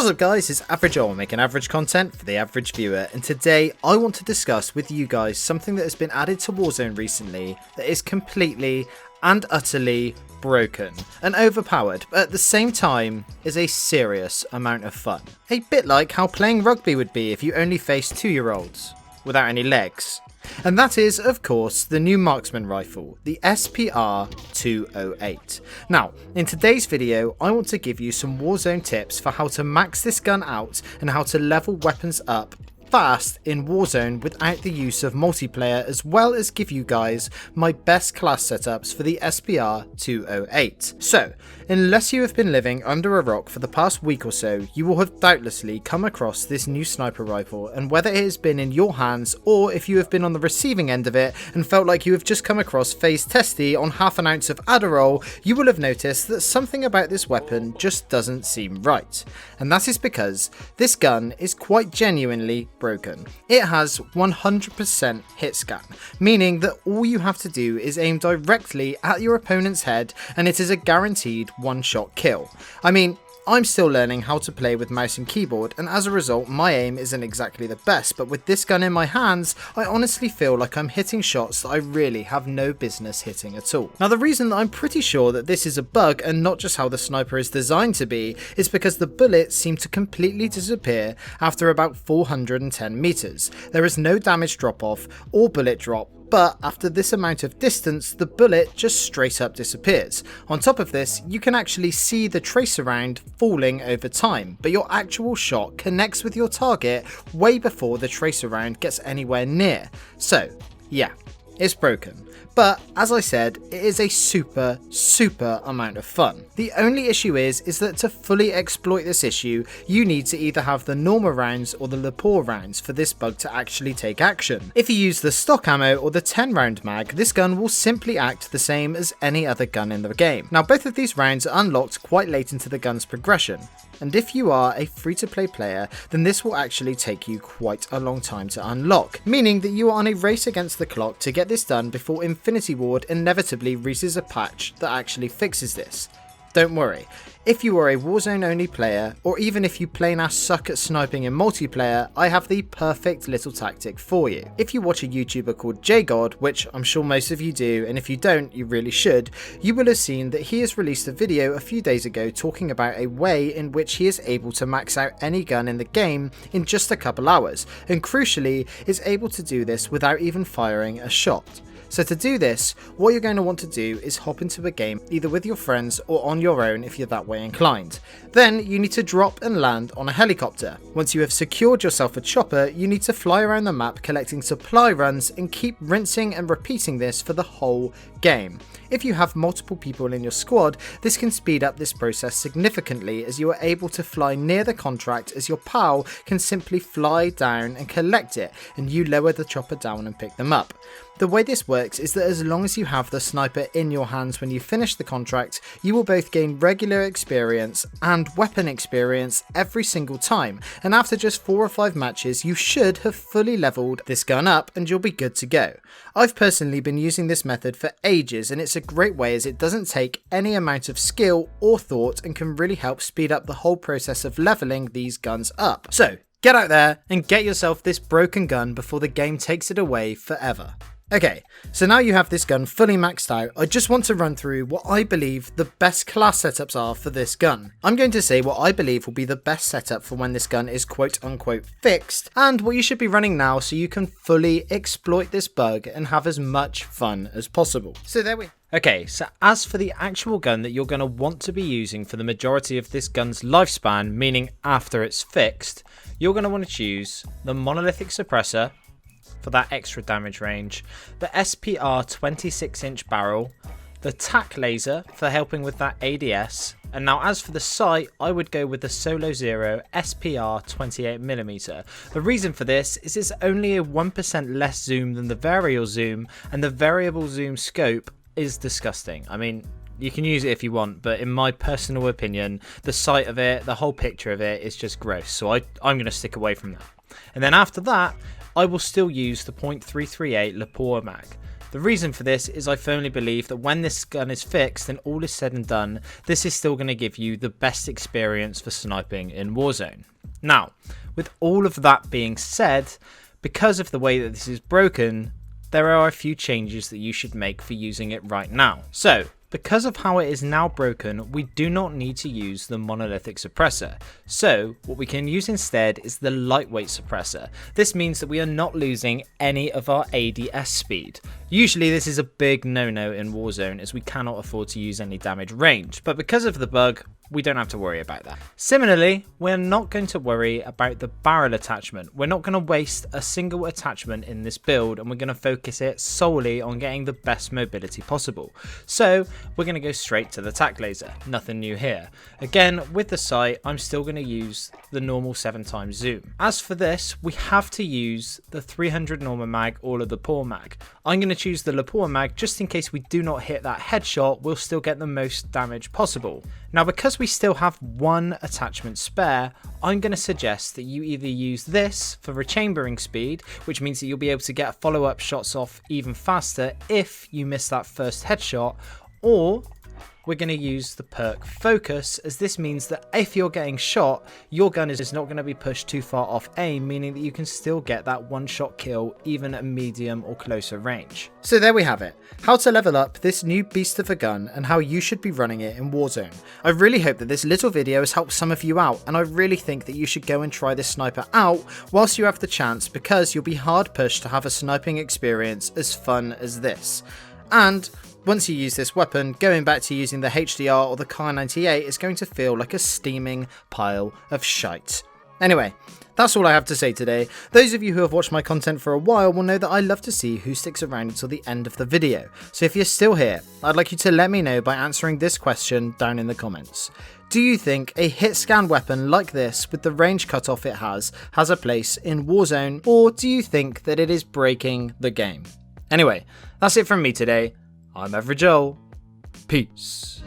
What's up guys, it's Average Joel making average content for the average viewer, and today I want to discuss with you guys something that has been added to Warzone recently that is completely and utterly broken and overpowered, but at the same time is a serious amount of fun. A bit like how playing rugby would be if you only faced 2-year-olds without any legs. And that is, of course, the new marksman rifle, the SPR-208. Now, in today's video, I want to give you some Warzone tips for how to max this gun out and how to level weapons up fast in Warzone without the use of multiplayer, as well as give you guys my best class setups for the SPR-208. So, unless you have been living under a rock for the past week or so, you will have doubtlessly come across this new sniper rifle, and whether it has been in your hands or if you have been on the receiving end of it and felt like you have just come across phase testy on half an ounce of Adderall, you will have noticed that something about this weapon just doesn't seem right. And that is because this gun is quite genuinely broken. It has 100% hit scan, meaning that all you have to do is aim directly at your opponent's head and it is a guaranteed one-shot kill. I mean, I'm still learning how to play with mouse and keyboard, and as a result my aim isn't exactly the best, but with this gun in my hands I honestly feel like I'm hitting shots that I really have no business hitting at all. Now the reason that I'm pretty sure that this is a bug and not just how the sniper is designed to be is because the bullets seem to completely disappear after about 410 meters. There is no damage drop off or bullet drop, but after this amount of distance, the bullet just straight up disappears. On top of this, you can actually see the tracer round falling over time, but your actual shot connects with your target way before the tracer round gets anywhere near. So, yeah, it's broken. But as I said, it is a super amount of fun. The only issue is that to fully exploit this issue, you need to either have the normal rounds or the lapel rounds for this bug to actually take action. If you use the stock ammo or the 10 round mag, this gun will simply act the same as any other gun in the game. Now both of these rounds are unlocked quite late into the gun's progression, and if you are a free-to-play player, then this will actually take you quite a long time to unlock, meaning that you are on a race against the clock to get this done before Infinity Ward inevitably releases a patch that actually fixes this. Don't worry, if you are a Warzone only player, or even if you plain ass suck at sniping in multiplayer, I have the perfect little tactic for you. If you watch a YouTuber called JGod, which I'm sure most of you do, and if you don't, you really should, you will have seen that he has released a video a few days ago talking about a way in which he is able to max out any gun in the game in just a couple hours, and crucially is able to do this without even firing a shot. So to do this, what you're going to want to do is hop into a game either with your friends or on your own if you're that way inclined. Then you need to drop and land on a helicopter. Once you have secured yourself a chopper, you need to fly around the map collecting supply runs and keep rinsing and repeating this for the whole game. If you have multiple people in your squad, this can speed up this process significantly, as you are able to fly near the contract, as your pal can simply fly down and collect it and you lower the chopper down and pick them up. The way this works is that as long as you have the sniper in your hands when you finish the contract, you will both gain regular experience and weapon experience every single time, and after just 4 or 5 matches you should have fully leveled this gun up and you'll be good to go. I've personally been using this method for ages, and it's a great way as it doesn't take any amount of skill or thought and can really help speed up the whole process of leveling these guns up. So get out there and get yourself this broken gun before the game takes it away forever. Okay, so now you have this gun fully maxed out, I just want to run through what I believe the best class setups are for this gun. I'm going to say what I believe will be the best setup for when this gun is quote unquote fixed, and what you should be running now so you can fully exploit this bug and have as much fun as possible. So there we go. Okay, so as for the actual gun that you're going to want to be using for the majority of this gun's lifespan, meaning after it's fixed, you're going to want to choose the monolithic suppressor for that extra damage range, the SPR 26-inch barrel, the tac laser for helping with that ADS, and now as for the sight, I would go with the Solo Zero SPR 28mm. The reason for this is it's only a 1% less zoom than the variable zoom, and the variable zoom scope is disgusting. I mean, you can use it if you want, but in my personal opinion, the sight of it, the whole picture of it is just gross, so I'm going to stick away from that. And then after that, I will still use the .338 lapel mag. The reason for this is I firmly believe that when this gun is fixed and all is said and done, this is still going to give you the best experience for sniping in Warzone. Now, with all of that being said, because of the way that this is broken, there are a few changes that you should make for using it right now. So, because of how it is now broken, we do not need to use the monolithic suppressor. So what we can use instead is the lightweight suppressor. This means that we are not losing any of our ADS speed. Usually this is a big no-no in Warzone as we cannot afford to use any damage range, but because of the bug, we don't have to worry about that. Similarly, we're not going to worry about the barrel attachment. We're not going to waste a single attachment in this build, and we're going to focus it solely on getting the best mobility possible. So we're going to go straight to the tac laser. Nothing new here. Again, with the sight, I'm still going to use the normal 7x zoom. As for this, we have to use the 300 normal mag or the Lapua mag. I'm going to choose the Lapua mag just in case we do not hit that headshot, we'll still get the most damage possible. Now, because we still have one attachment spare, I'm going to suggest that you either use this for rechambering speed, which means that you'll be able to get follow-up shots off even faster if you miss that first headshot, or we're going to use the perk focus, as this means that if you're getting shot, your gun is not going to be pushed too far off aim, meaning that you can still get that one-shot kill even at medium or closer range. So there we have it, how to level up this new beast of a gun and how you should be running it in Warzone. I really hope that this little video has helped some of you out, and I really think that you should go and try this sniper out whilst you have the chance, because you'll be hard pushed to have a sniping experience as fun as this. And once you use this weapon, going back to using the HDR or the Kar 98 is going to feel like a steaming pile of shite. Anyway, that's all I have to say today. Those of you who have watched my content for a while will know that I love to see who sticks around until the end of the video. So if you're still here, I'd like you to let me know by answering this question down in the comments. Do you think a hit scan weapon like this with the range cutoff it has a place in Warzone, or do you think that it is breaking the game? Anyway, that's it from me today. I'm Average Joel. Peace.